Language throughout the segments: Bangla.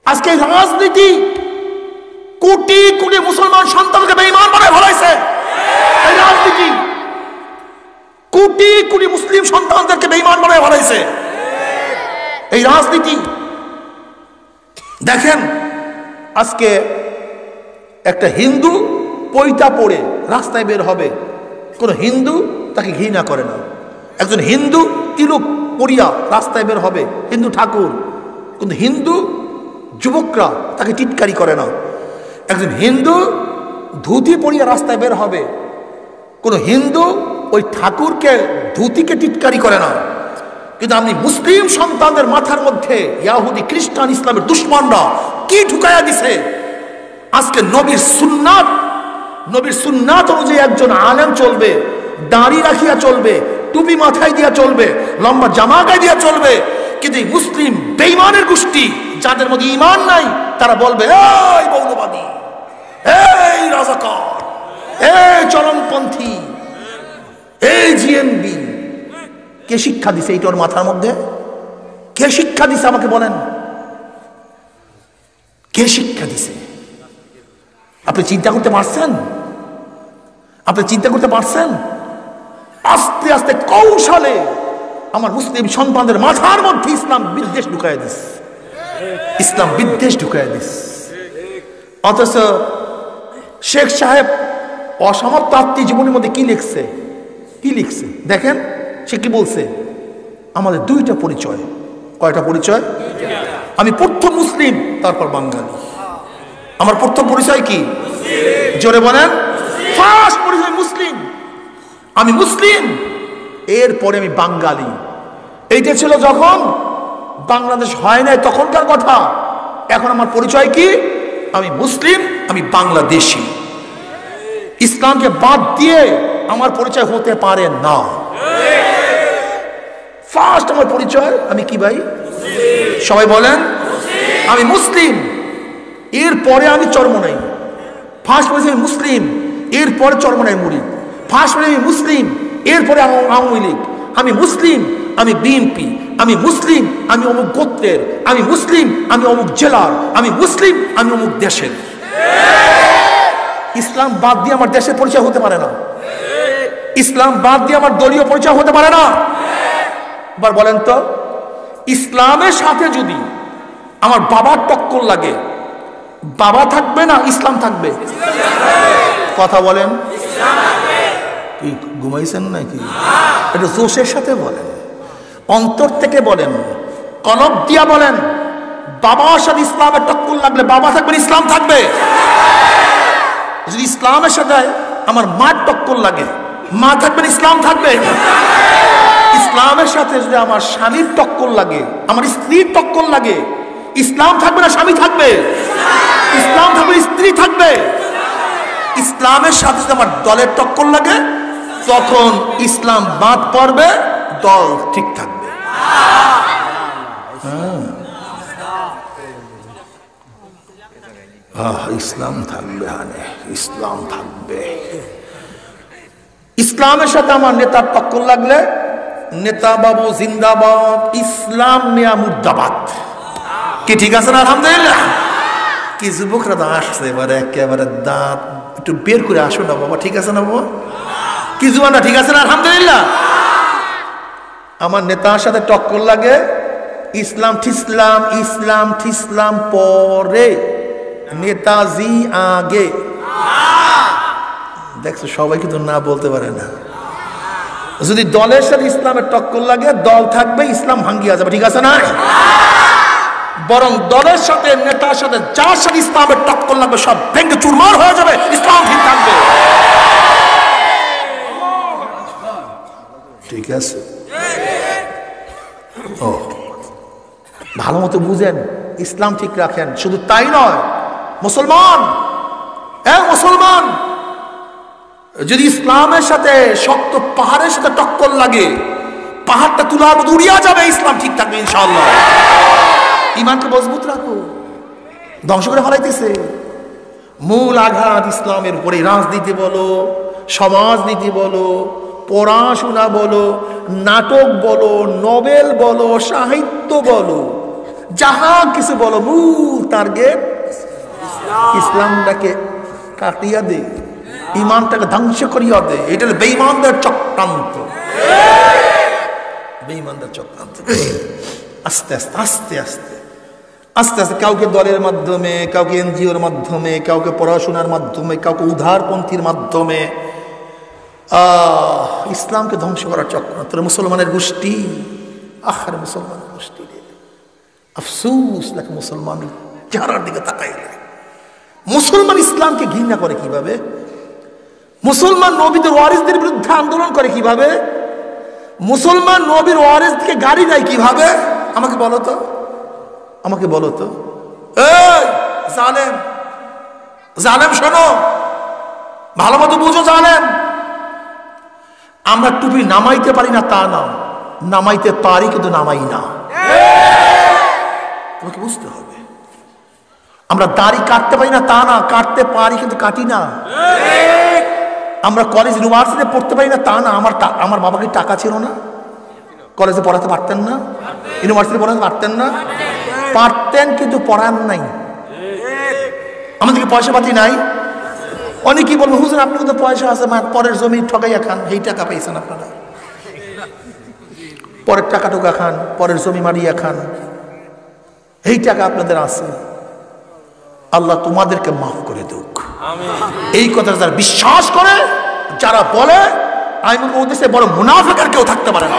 আজকে রাজনীতি কোটি কোটি মুসলমান সন্তানকে বেঈমান বানায় ফেলাইছে। এই রাজনীতি কোটি কোটি মুসলিম সন্তানদেরকে বেঈমান বানায় ফেলাইছে। এই রাজনীতি দেখেন, আজকে একটা হিন্দু পৈতা পড়ে রাস্তায় বের হবে, কোন হিন্দু তাকে ঘৃণা করে না। একজন হিন্দু তিলক পরিয়া রাস্তায় বের হবে, হিন্দু ঠাকুর, কিন্তু হিন্দু যুবকরা তাকে টিটকারি করে না। একজন হিন্দু ধুতি পরিয়া রাস্তায় বের হবে, কোন হিন্দু ওই ঠাকুরকে ধুতিকে টিটকারি করে না। কিন্তু আপনি মুসলিম সন্তানদের মাথার মধ্যে ইয়াহুদি খ্রিস্টান ইসলামের দুশ্মনরা কি ঢুকাইয়া দিছে। আজকে নবীর সুন্নাত অনুযায়ী একজন আলেম চলবে, দাড়ি রাখিয়া চলবে, টুপি মাথায় দিয়া চলবে, লম্বা জামা গায়ে দিয়া চলবে। কিন্তু এই মুসলিম বেঈমানের গোষ্ঠী যাদের মধ্যে ঈমান নাই, তারা বলবে এই মৌলবাদী, এই রাজাকার, এই চরমপন্থী, এই জিএমবি। কে শিক্ষা দিছে এইটা ওর মাথার মধ্যে? কে শিক্ষা দিছে আমাকে বলেন, কে শিক্ষা দিছে? আপনি চিন্তা করতে পারছেন? আপনি চিন্তা করতে পারছেন? আস্তে আস্তে কৌশলে আমার মুসলিম সন্তানদের মাথার মধ্যে ইসলাম বিদ্বেষ ঢুকাইয়া দিস, ইসলাম বিদ্বেষ ঢুকাইয়া দিস। অথচ শেখ সাহেব অসমাপ্ত আত্মজীবনের মধ্যে কি লিখছে, কি লিখছে দেখেন। সে কি বলছে? আমাদের দুইটা পরিচয়। কয়টা পরিচয়? আমি প্রথম মুসলিম, তারপর বাঙালি। আমার প্রথম পরিচয় কি? জোরে বলেন। ফার্স্ট পরিচয় মুসলিম, আমি মুসলিম, এরপরে আমি বাঙালি। এইটা ছিল যখন বাংলাদেশ হয় নাই তখনকার কথা। এখন আমার পরিচয় কি? আমি মুসলিম, আমি বাংলাদেশি। ইসলামকে বাদ দিয়ে আমার পরিচয় হতে পারে না। ফার্স্ট আমার পরিচয় আমি কি ভাই? সবাই বলেন আমি মুসলিম, এরপরে আমি চরমনাই। ফার্স্ট পরিচয় আমি মুসলিম, এরপরে চরমনাই মুড়ি। ফার্স্ট পরিচয় আমি মুসলিম, এরপরে আওয়ামী লীগ। আমি মুসলিম, আমি বিএনপি। আমি মুসলিম, আমি অমুক গোত্রের। আমি মুসলিম, আমি অমুক জেলার। আমি মুসলিম, আমি অমুক দেশের। ইসলাম বাদ দিয়ে আমার দেশের পরিচয় হতে পারে না। ইসলাম বাদ দিয়ে আমার দলীয় পরিচয় হতে পারে না। এবার বলেন তো, ইসলামের সাথে যদি আমার বাবার টক্কর লাগে, বাবা থাকবে না ইসলাম থাকবে? কথা বলেন। কি ঘুমাইছেন নাকি? এটা জোশের সাথে বলেন, অন্তর থেকে বলেন, কলব দিয়া বলেন। বাবার সাথে ইসলামের টক্কর লাগলে বাবা থাকবে, ইসলাম থাকবে। যদি ইসলামের সাথে আমার মার টক্কর লাগে, মা থাকবেন, ইসলাম থাকবে। ইসলামের সাথে যদি আমার স্বামীর টক্কর লাগে, আমার স্ত্রীর টক্কর লাগে, ইসলাম থাকবে না স্বামী থাকবে? ইসলাম থাকবে, স্ত্রী থাকবে। ইসলামের সাথে যদি আমার দলের টক্কর লাগে, তখন ইসলাম বাদ পড়বে, দল ঠিক থাকবে। ইসলাম থাকবে, ইসলাম থাকবে। ইসলামের সাথে আমার নেতার টক্কর লাগলে, নেতা বাবু জিন্দাবাদ, ইসলাম নিয়া মুর্দাবাদ। কি ঠিক আছে না? আলহামদুলিল্লাহ। কি যুবকরা তো আসছে এবারে, একেবারে দাঁত একটু বের করে আসো না বাবা, ঠিক আছে না বাবা? কি জুয়ানরা ঠিক আছে না? আলহামদুলিল্লাহ। আমার নেতার সাথে টক্কর লাগে, ইসলাম ঠিসলাম, ইসলাম ঠিসলাম পরে, নেতাজি আগে। দেখছো সবাই কিন্তু না বলতে পারে না। যদি দলের সাথে ইসলামের টক্কর লাগে, দল থাকবে, ইসলাম ভাঙ্গিয়া যাবে, ঠিক আছে না? বরং দলের সাথে, নেতার সাথে, যার সাথে ইসলামের টক্কর লাগবে, সব ভেঙে চুরমার হয়ে যাবে, ইসলাম ঠিক থাকবে। ঠিক আছে? ও ভালো মতো বুঝেন, ইসলাম ঠিক রাখেন। শুধু তাই নয়, মুসলমান, মুসলমান যদি ইসলামের সাথে শক্ত পাহাড়ের সাথে টক্কর লাগে, পাহাড়টা তুলার মতো উড়িয়া যাবে, ইসলাম ঠিক থাকবে ইনশাআল্লাহ। ইমানকে মজবুত রাখো। ধ্বংস করে ফেলাইতেছে। মূল আঘাত ইসলামের উপরে। রাজনীতি বলো, সমাজনীতি বলো, পড়াশোনা বলো, নাটক বলো, নোবেল বলো, সাহিত্য বলো, যাহা কিছু বলো, মূল টার্গেট ইসলামটাকে কাটিয়া দে, ইমানটাকে ধ্বংস করিয়া দে। এটা বেঈমানদের চক্রান্ত, বেঈমানদের চক্রান্ত। আস্তে আস্তে আস্তে আস্তে আস্তে আস্তে কাউকে দলের মাধ্যমে, কাউকে এনজিওর মাধ্যমে, কাউকে পড়াশোনার মাধ্যমে, কাউকে উদারপন্থীর মাধ্যমে ইসলামকে ধ্বংস করার চক্রান্ত। মুসলমানের গোষ্ঠী, আহারে মুসলমানের গোষ্ঠী রে, আফসোস লাগে মুসলমান চেহারার দিকে তাকাইলে। মুসলমান ইসলামকে ঘৃণা করে কিভাবে? মুসলমান নবীদের ওয়ারিসদের বিরুদ্ধে আন্দোলন করে কিভাবে? মুসলমান নবীর ওয়ারিসকে গাড়ি দেয় কিভাবে? আমাকে বলো তো, আমাকে বলো তো। এই জালেম, জালেম শোনো, ভালো মতো বুঝো জালেম। আমরা টুপি নামাইতে পারি না তা না, নামাইতে পারি কিন্তু নামাই না। তোমাকে বুঝতে হবে। আমরা দাড়ি কাটতে পারি না তা না, কাটতে পারি কিন্তু কাটি না। আমরা কলেজ ইউনিভার্সিটিতে পড়তে পারি না তা না, আমার বাবাকে টাকা ছিল না, কলেজে পড়াতে পারতেন না, ইউনিভার্সিটি পড়াতে পারতেন না, পারতেন কিন্তু পড়ান নাই। আমাদেরকে পয়সা পাতি নাই। অনেকেই বলবো হুজুর আপনি কিন্তু পয়সা আছে, পরের জমি ঠকাইয়া খান, এই টাকা পাইছেন আপনারা, পরের টাকা টোকা খান, পরের জমি মারিয়া খান, এই টাকা আপনাদের আছে। আল্লাহ তোমাদেরকে মাফ করে দুক। এই কথা যারা বিশ্বাস করে, যারা বলে, আমি বলবো দেশে বড় মুনাফিকের কেউ থাকতে পারে না।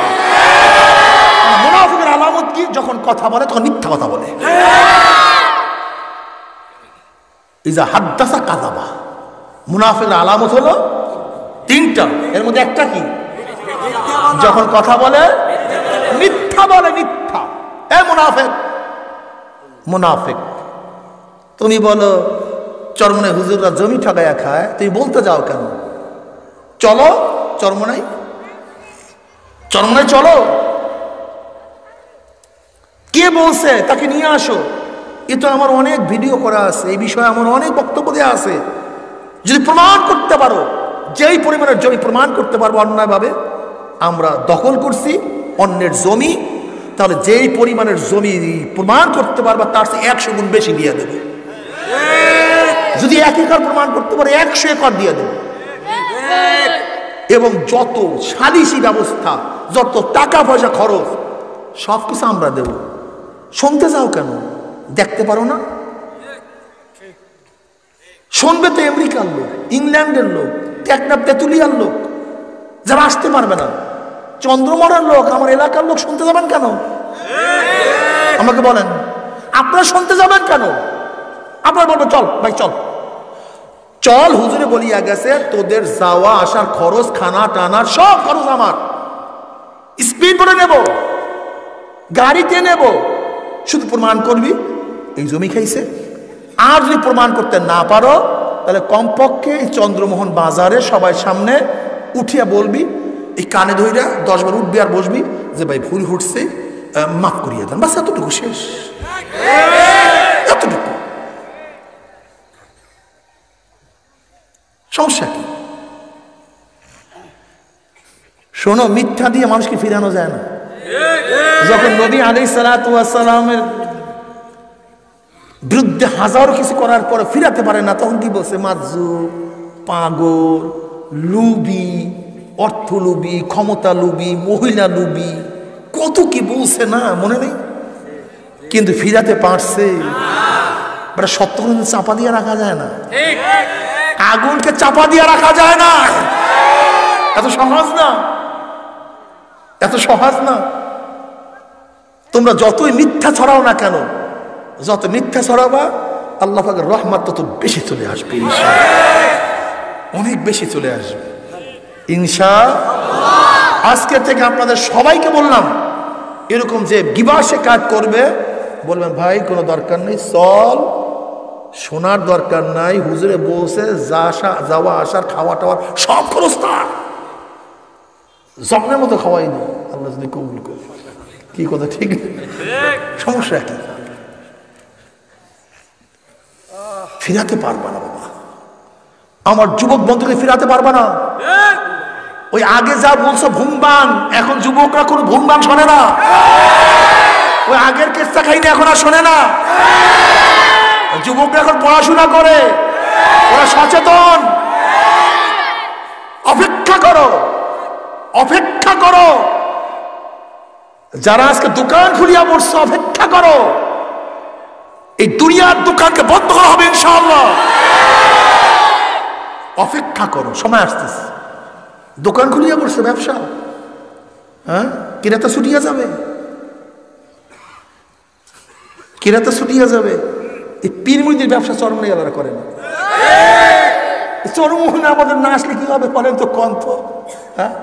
মুনাফিকের আলামত কি? যখন কথা বলে তখন মিথ্যা কথা বলে। ইজা হাদ্দাসা কাযাবা। মুনাফিকের আলামত হলো তিনটা, এর মধ্যে একটা কি? যখন কথা বলে মিথ্যা বলে, মিথ্যা। এ মুনাফিক, মুনাফিক। তুমি বলো চরমনাই হুজুররা জমি ঠকাইয়া খায়, তুমি বলতে যাও কেন? চলো চরমনাই, চরমনাই চলো। কে বলছে? তাকে নিয়ে আসো। এ তো আমার অনেক ভিডিও করা আছে, এই বিষয়ে আমার অনেক বক্তব্য দেওয়া আছে। যদি প্রমাণ করতে পারো, যেই পরিমাণের জমি প্রমাণ করতে পারবো অন্যায়ভাবে আমরা দখল করছি অন্যের জমি, তাহলে যেই পরিমাণের জমি প্রমাণ করতে পারবা তার চেয়ে 100 গুণ বেশি দিয়ে দেবে। যদি 1 একর প্রমাণ করতে পারে 100 একর দিয়ে দেবে। এবং যত সালিসি ব্যবস্থা, যত টাকা পয়সা খরচ, সবকিছু আমরা দেব। শুনতে যাও কেন? দেখতে পারো না? শুনবে তো আমেরিকার লোক, ইংল্যান্ডের লোক, টেকনাফ তেতুলিয়ার লোক, যারা আসতে পারবে না। চন্দ্রমোহনের লোক, আমার এলাকার লোক শুনতে যাবেন কেন? আমাকে বলেন, আপনারা শুনতে যাবেন কেন? আপনারা বলবেন চল ভাই চল চল, হুজুরে বলিয়া গেছে তোদের যাওয়া আসার খরচ, খানা টানার সব খরচ আমার, স্পিড করে নেব, গাড়িতে নেব, শুধু প্রমাণ করবি এই জমি খাইছে। আর যদি প্রমাণ করতে না পারো তাহলে কমপক্ষে এই চন্দ্রমোহন বাজারে সবাই সামনে উঠিয়া বলবি, এই কানে ধইরা 10 বার উঠবি আর বসবি যে ভাই ভুল ঘটছে, মাফ করিয়ে দেন। বাস এতটুকু, শেষ, এতটুকু। সমস্যা কি? শোনো, মিথ্যা দিয়ে মানুষকে ফিরানো যায় না। যখন নবী আলাইহিস সালাতু ওয়াস সালামের বিরুদ্ধে হাজারো কিছু করার পরে ফিরাতে পারে না, তখন কি বলছে? মাজুব, পাগল, লুবি, অর্থ লুবি, ক্ষমতা লুবি, মহিলা লুবি, কত কি বলছে না, মনে নেই? কিন্তু ফিরাতে পারছে। সত্য চাপা দিয়ে রাখা যায় না, আগুনকে চাপা দিয়ে রাখা যায় না। এত সহজ না, এত সহজ না। তোমরা যতই মিথ্যা ছড়াও না কেন, যত মিথ্যা ছড়াবা আল্লাহ পাকের রহমত তত বেশি চলে আসবে, ইনশাআল্লাহ, অনেক বেশি চলে আসবে ইনশাআল্লাহ। আজকে থেকে আপনাদের সবাইকে বললাম, এরকম যে গিবাসে কাজ করবে বলবেন ভাই কোনো দরকার নেই, চল, শোনার দরকার নাই, হুজুরে বলছে যাওয়া আসার খাওয়া টাওয়ার সব খরচ তার, জন্মের মতো খাওয়াই নেই, আল্লাহ যদি কবুল করে। কি কথা ঠিক? সমস্যা কি? ফিরাতে পারবা না বাবা, আমার যুবক বন্ধুকে ফিরাতে পারবা না। ওই আগে যা বলছো ভুমবান, এখন যুবকরা কোনো ভুমবান শোনে না। ওই আগের কেসটা খাইনি এখন আর শোনে না। এখন পড়াশোনা করে, ওরা সচেতন। অপেক্ষা করো, অপেক্ষা করো। যারা আজকে দোকান খুলিয়া পড়ছে, অপেক্ষা করো। এই দুনিয়ার দোকানকে বন্ধ করা হবে ইনশাআল্লাহ। অপেক্ষা করো, সময় আসতেছে। দোকান খুলিয়া পড়ছে, ব্যবসা, হ্যাঁ, কিরাতে ছুটিয়া যাবে, কিরাতে ছুটিয়া যাবে। এই পীর মুরিদের ব্যবসা চরমনে গেলারা করে না। চরমনে আমাদের না আসলে কি হবে বলেন তো, কন্ত, হ্যাঁ,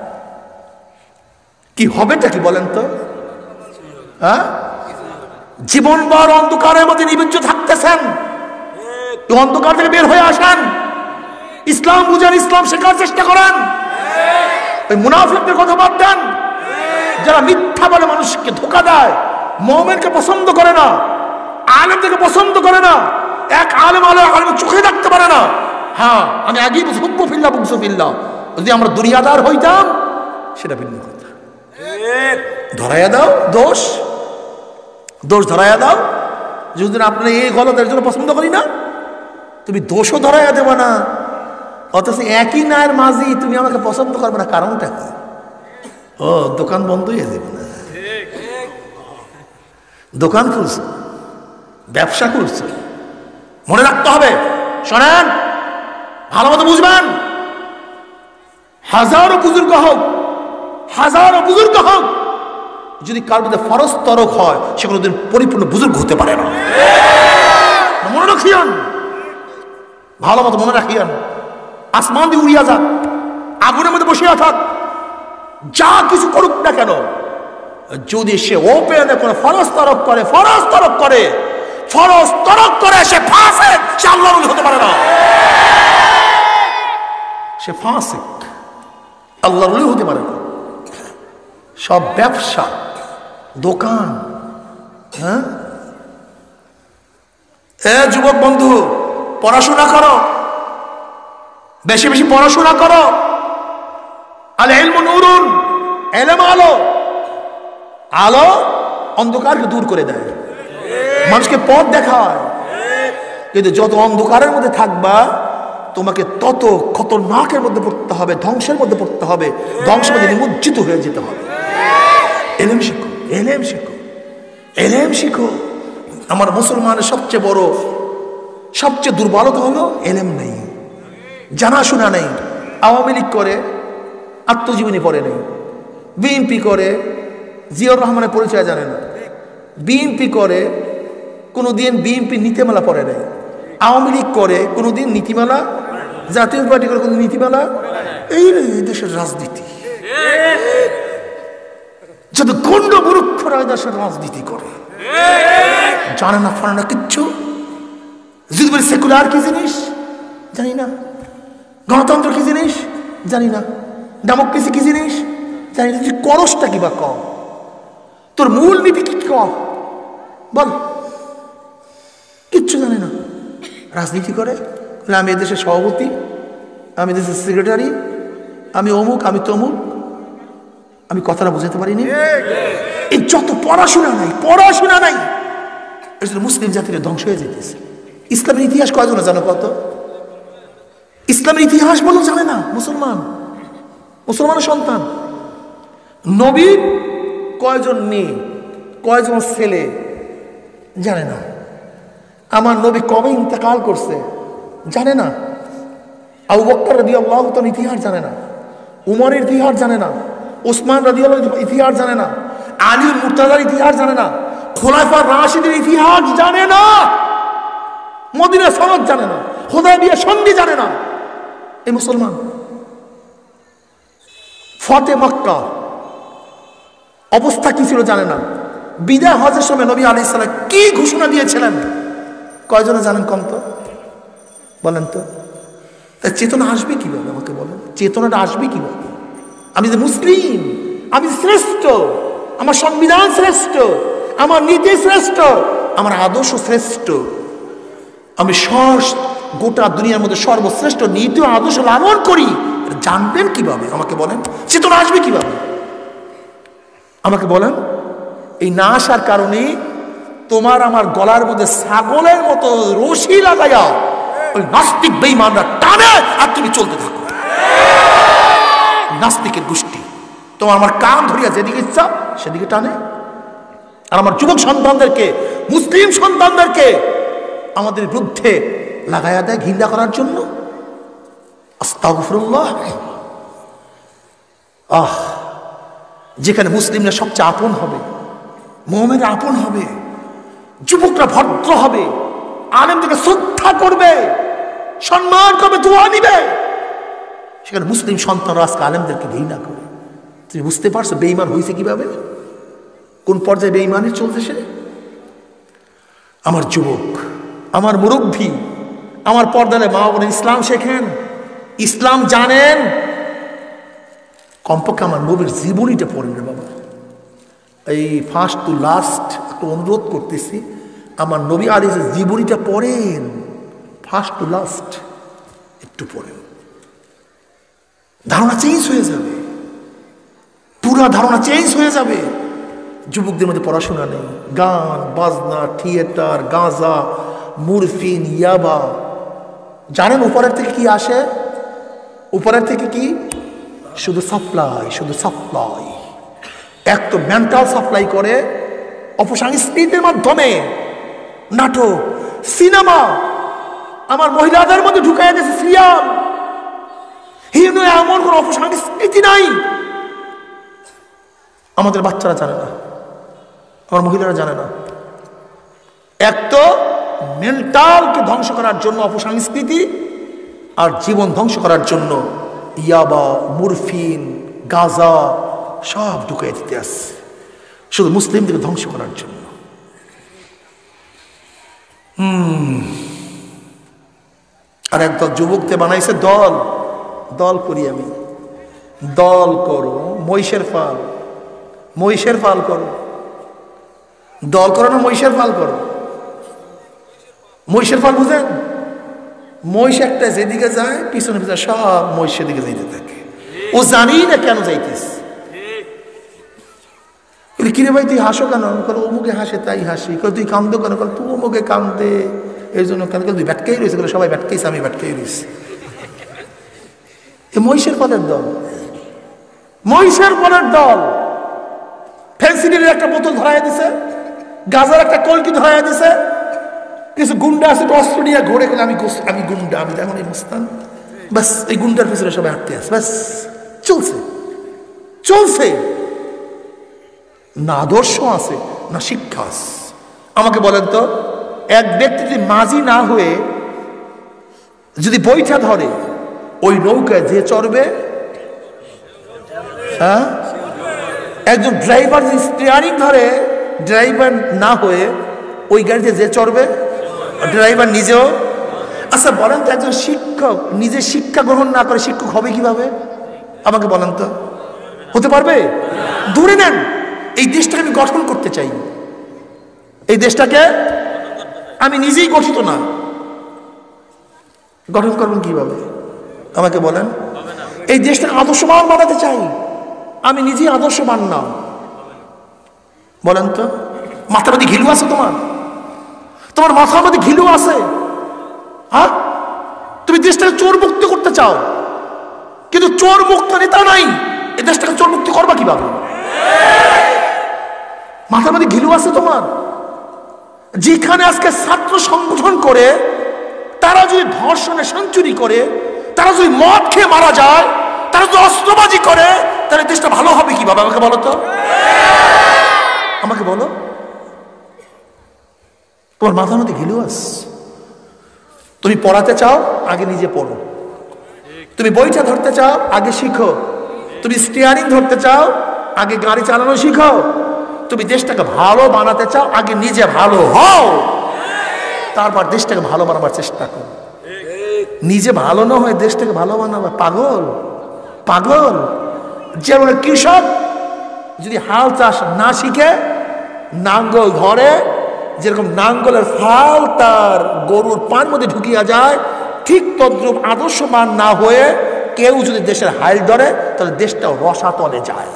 কি হবেটা কি বলেন তো? হ্যাঁ, জীবনভর অন্ধকারের মধ্যে নিবেজ্য থাকতেছেন। অন্ধকার থেকে বের হয়ে আসেন, ইসলাম বুঝেন, ইসলাম শেখার চেষ্টা করেন। ওই মুনাফিকদের কথা বাদ দেন, যারা মিথ্যা বলে মানুষকে ধোঁকা দেয়, মুমিনকে পছন্দ করে না, আলেমদেরকে পছন্দ করে না। এক আলেম আলেম চোখে দেখতে পারে না। হ্যাঁ, আমি আগেই হুব্বু ফিল্লাহ বুগযু ফিল্লাহ, যদি আমরা দুনিয়াদার হইতাম সেটা ভিন্ন কথা। ধরাইয়া দাও দোষ, দোষ ধরাইয়া দাও। যদি আপনারা এই গলতের জন্য পছন্দ করি না, তুমি দোষও ধরাইয়া দেবো না, অথচ একই নায়ের মাঝি তুমি আমাকে পছন্দ করবে না, কারণটা কি? ও, দোকান বন্ধ হয়ে যাবে না, দোকান খুলছো, ব্যবসা করছো, মনে রাখতে হবে। শোনেন, ভালো মতো বুঝবেন, হাজারো বুজুর্গ হোক, হাজারো বুজুর্গ হোক, যদি কার মধ্যে ফরজ তরক হয়, সে কোনোদিন পরিপূর্ণ বুজুর্গ হতে পারে না। মনে রাখিয়ান, ভালো মতো মনে রাখিয়ান। আসমান দিয়ে উড়িয়া যাক, আগুনের মধ্যে বসিয়া থাক, যা কিছু করুক না কেন, যদি সে ওপেনে কোনো ফরজ তরক করে, ফরজ তরক করে, ফরজ তরক করে, সে ফাসিক, সে আল্লাহর ওলি হতে পারে না। সে ফাসিক, আল্লাহর ওলি হতে পারে না। সব ব্যবসা, দোকান, হ্যাঁ, এ যুবক বন্ধু, পড়াশোনা করো, বেশি বেশি পড়াশোনা করো। আল ইলমু নূরুন, ইলম আলো, আলো অন্ধকারকে দূর করে দেয়, মানুষকে পথ দেখায়। কিন্তু যত অন্ধকারের মধ্যে থাকবা, তোমাকে তত খতরনাকের মধ্যে পড়তে হবে, ধ্বংসের মধ্যে পড়তে হবে, ধ্বংসের মধ্যে নিমজ্জিত হয়ে যেতে হবে। এলেম শিখো, এলেম শিখো, এলেম শিখো। আমার মুসলমানের সবচেয়ে বড়, সবচেয়ে দুর্বলতা হলো এলেম নেই, জানাশোনা নেই। আওয়ামী লীগ করে, আত্মজীবনী পড়ে নেই। বিএনপি করে, জিয়াউর রহমানের পরিচয় জানে না। বিএনপি করে, কোনোদিন বিএনপি নীতিমালা পড়ে নেই। আওয়ামী লীগ করে, কোনোদিন নীতিমালা, জাতীয় পার্টি করে কোনো নীতিমালা। এই দেশের রাজনীতি, যত গণ্ড মূর্খরা দেশের রাজনীতি করে, জানে না, ফানে না কিচ্ছু। যদি বলি সেকুলার কি জিনিস জানি না, গণতন্ত্র কি জিনিস জানি না, ডেমোক্রেসি কি জিনিস জানি না। তুই করসটা কি বা কম, তোর মূল নীতি কি কম বল, কিচ্ছু জানে না। রাজনীতি করে, আমি এদেশের সভাপতি, আমি দেশের সেক্রেটারি, আমি অমুক, আমি তমুক। আমি কথাটা বুঝাতে পারিনি। এই যত পড়াশোনা নাই, পড়াশোনা নাই, এর জন্য মুসলিম জাতির ধ্বংস হয়ে যেতেছে। ইসলামের ইতিহাস কয়জন জানো? কত? ইসলামের ইতিহাস বলো জানে না মুসলমান, মুসলমানের সন্তান। নবীর কয়জন মেয়ে, কয়জন ছেলে জানে না। আমার নবী কবে ইন্তেকাল করছে জানে না। আবু বকর রাদিয়াল্লাহু তাআলার ইতিহাস জানে না, উমরের ইতিহাস জানে না, ওসমান রাদিয়াল্লাহু ইতিহাস জানে না, আলী মুর্তাজার ইতিহাস জানে না, খোলাফা রাশিদের ইতিহাস জানে না, মদিনা সনদ জানে না, হুদায়বিয়া সন্ধি জানে না। এই মুসলমান। ফতে মক্কা অবস্থা কি ছিল জানে না। বিদায় হজের সময় নবী আলাইহিস সালাম কি ঘোষণা দিয়েছিলেন কয়জনে জানেন? কম তো বলেন তো। চেতনা আসবে কিভাবে আমাকে বলেন? চেতনাটা আসবে কিভাবে? আমি যে মুসলিম, আমি শ্রেষ্ঠ, আমার সংবিধান শ্রেষ্ঠ, আমার নীতি শ্রেষ্ঠ, আমার আদর্শ শ্রেষ্ঠ, আমি গোটা দুনিয়ার মধ্যে সর্বশ্রেষ্ঠ নীতি ও আদর্শ লালন করি, জানবেন কিভাবে আমাকে বলেন? চেতনা আসবে কিভাবে আমাকে বলেন? এই না আসার কারণে তোমার আমার গলার মধ্যে ছাগলের মতো রশি লাগাইয়া ওই নাস্তিক বেঈমানরা টানে আর তুমি চলতে থাকো। নাস্তিকের গোষ্ঠী তোমার আমার কান ধরিয়া যেদিকে ইচ্ছা সেদিকে টানে, আর আমার যুবক সন্তানদেরকে, মুসলিম সন্তানদেরকে আমাদের বিরুদ্ধে লাগাইয়া দেয় ঘৃণা করার জন্য। আস্তাগফিরুল্লাহ। যেখানে মুসলিমরা সবচেয়ে আপন হবে, মুমিনরা আপন হবে, যুবকরা ভদ্র হবে, আলেমদেরকে শ্রদ্ধা করবে, সম্মান করবে, দোয়া নিবে, সেখানে মুসলিম সন্তানরা আজকে আলেমদেরকে ঘৃণা করে। তুমি বুঝতে পারছো বেঈমান হয়েছে কিভাবে, কোন পর্যায়ে বেঈমানি চলছে সে? আমার যুবক, আমার মুরব্বী, আমার পর্দারে মা বোনের ইসলাম শেখেন, ইসলাম জানেন, কমপক্ষে আমার নবীর জীবনীটা পড়েন রে বাবা। এই ফার্স্ট টু লাস্ট একটু অনুরোধ করতেছি, আমার নবী আলাইহিস জীবনীটা পড়েন, ফার্স্ট টু লাস্ট একটু পড়েন, ধারণা চেঞ্জ হয়ে যাবে, পুরা ধারণা চেঞ্জ হয়ে যাবে। যুবকদের মধ্যে পড়াশোনা নেই, গান বাজনা, থিয়েটার, গাঁজা, মুরফিন, ইয়াবা। জানেন উপরের থেকে কি আসে? উপরের থেকে কি? শুধু সাপ্লাই, শুধু সাপ্লাই। এক তো মেন্টাল সাপ্লাই করে অপসংস্কৃতির মাধ্যমে, নাটক, সিনেমা, আমার মহিলাদের মধ্যে ঢুকাই দিয়েছে সিরিয়াল। এমন কোন অপসংস্কৃতি নাই আমাদের বাচ্চারা জানে না, আমার মহিলারা জানে না। এক তো মেন্টালকে ধ্বংস করার জন্য অপসংস্কৃতি, আর জীবন ধ্বংস করার জন্য ইয়াবা, মুরফিন, গাঁজা সব ঢুকাই দিতে আসছে, শুধু মুসলিমদেরকে ধ্বংস করার জন্য। আর একদল যুবককে বানাইছে দল, দল করি আমি, দল করো, মহিষের ফাল, মহিষের ফাল করো, দল করো না মহিষের ফাল করো। মহিষের ফাল বুঝেন? মহিষ একটা যেদিকে যায় পিছনে পিছনে সব মহিষ সেদিকে যাইতে থাকে, ও জানি না কেন যাইতেছে। কিরে ভাই তুই হাসো কেন? অমুকে হাসে তাই হাসি। তুই কান্দো কেন? তুই অমুকে কান্দে এই জন্য কেন? তুই ব্যাটকেই রয়েছে, সবাই ব্যাটকেইছে, আমি ব্যাটকেই রয়েছি। এ মহিষের ফলের দল, মহিষের ফলের দল। ফেন্সিডিলের একটা বোতল ধরাই দিছে, গাজার একটা কলকি ধরাই দিছে, কিছু গুন্ডা আছে অস্ত্র নিয়ে ঘোরে, আমি গুন্ডা, আমি তেমন এই মুস্তান, বাস এই গুন্ডার পিছনে সবাই হাঁটতে আছে, বাস চলছে চলছে। না আদর্শ আছে না শিক্ষা আছে। আমাকে বলেন তো, এক ব্যক্তি যদি মাঝি না হয়ে যদি বইটা ধরে, ওই নৌকায় যে চড়বে, হ্যাঁ, একজন ড্রাইভার যদি স্টিয়ারিং ধরে, ড্রাইভার না হয়ে ওই গাড়িতে যে চড়বে, ড্রাইভার নিজেও। আচ্ছা বলেন তো, একজন শিক্ষক নিজে শিক্ষা গ্রহণ না করে শিক্ষক হবে কিভাবে? আমাকে বলেন তো, হতে পারবে? ধরে নেন এই দেশটাকে আমি গঠন করতে চাই, এই দেশটাকে আমি নিজেই গঠিত না, গঠন করবেন কিভাবে? আমাকে বলেন। এই দেশটাকে আদর্শবান বানাতে চাই, আমি নিজেই আদর্শবান না, বলেন তো। মাথার মধ্যে ঘিলু আছে তোমার? তোমার মাথার মধ্যে ঘিলু আছে? হ্যাঁ, তুমি দেশটাকে চোর মুক্ত করতে চাও, কিন্তু চোর মুক্ত নেতা নাই, এই দেশটাকে চোর মুক্তি করবা কিভাবে? মাথার মধ্যে ঘিলু আছে তোমার? যেখানে আজকে ছাত্র সংগঠন করে, তারা যদি ধর্ষণে সেঞ্চুরি করে, তারা যদি মদ খেয়ে মারা যায়, তারা যদি অস্ত্রবাজি করে, তাহলে দেশটা ভালো হবে কিভাবে? আমাকে বলো তো, আমাকে বলো। তোমার মাথার মধ্যে ঘিলু আছে। তুমি পড়াতে চাও, আগে নিজে পড়ো। তুমি বইটা ধরতে চাও, আগে শিখো। তুমি স্টিয়ারিং ধরতে চাও, আগে গাড়ি চালানো শিখো। তুমি দেশটাকে ভালো বানাতে চাও, আগে নিজে ভালো হও, তারপর দেশটাকে ভালো বানাবার চেষ্টা করো। নিজে ভালো না হয়ে দেশটাকে ভালো বানাবা? পাগল, পাগল। যেমন কৃষক যদি হাল চাষ না শিখে, নাঙ্গল ধরে, যেরকম নাঙ্গলের ফাল তার গরুর পার মধ্যে ঢুকিয়া যায়, ঠিক তদ্রুপ আদর্শবান না হয়ে কেউ যদি দেশের হাল ধরে, তাহলে দেশটাও রসাতলে যায়।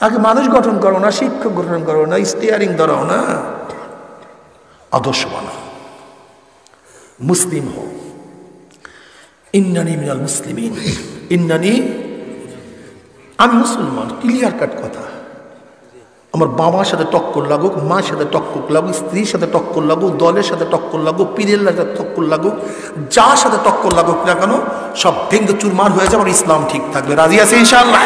আগে মানুষ গঠন করো না, শিক্ষক গঠন করো না, স্টিয়ারিং ধরাও না, আদর্শ বানাও, মুসলিম হও। ইন্নানি মিনাল মুসলিমিন, ইন্নানি, আমি মুসলমান, ক্লিয়ার কাট কথা। আমার বাবার সাথে টক্কর লাগুক, মার সাথে টক্কর লাগুক, স্ত্রীর সাথে টক্কর লাগুক, দলের সাথে টক্কর লাগুক, পীরের সাথে টক্কর লাগুক, যার সাথে টক্কর লাগুক না কেন সব ভেঙ্গে চুরমার হয়ে যাবে, আমার ইসলাম ঠিক থাকবে। রাজি আছে ইনশাআল্লাহ?